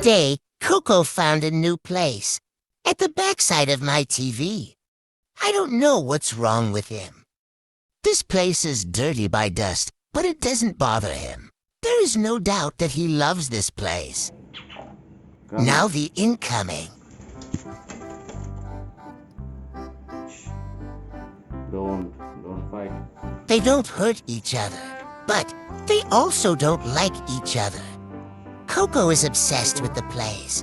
day, Coco found a new place at the backside of my TV. I don't know what's wrong with him. This place is dirty by dust, but it doesn't bother him. There is no doubt that he loves this place. Now the incoming. Don't fight. They don't hurt each other, but they also don't like each other. Coco is obsessed with the place.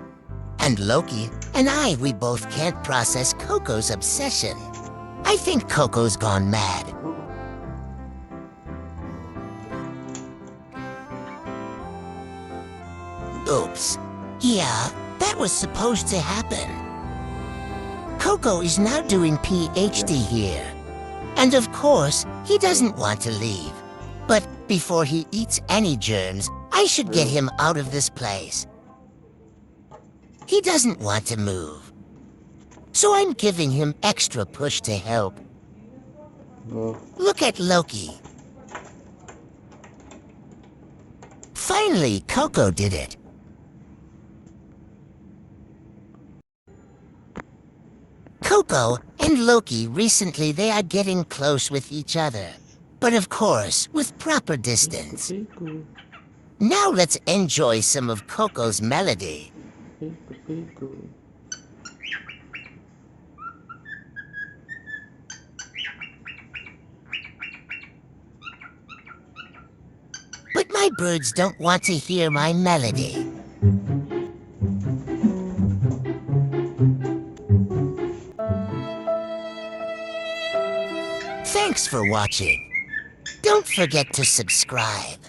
And Loki and we both can't process Coco's obsession. I think Coco's gone mad. Oops. Yeah, that was supposed to happen. Coco is now doing PhD here. And of course, he doesn't want to leave. But before he eats any germs, I should get him out of this place. He doesn't want to move. So I'm giving him extra push to help. Look at Loki. Finally, Coco did it. Coco and Loki recently they are getting close with each other. But of course, with proper distance. Now let's enjoy some of Coco's melody. But my birds don't want to hear my melody. Thanks for watching. Don't forget to subscribe.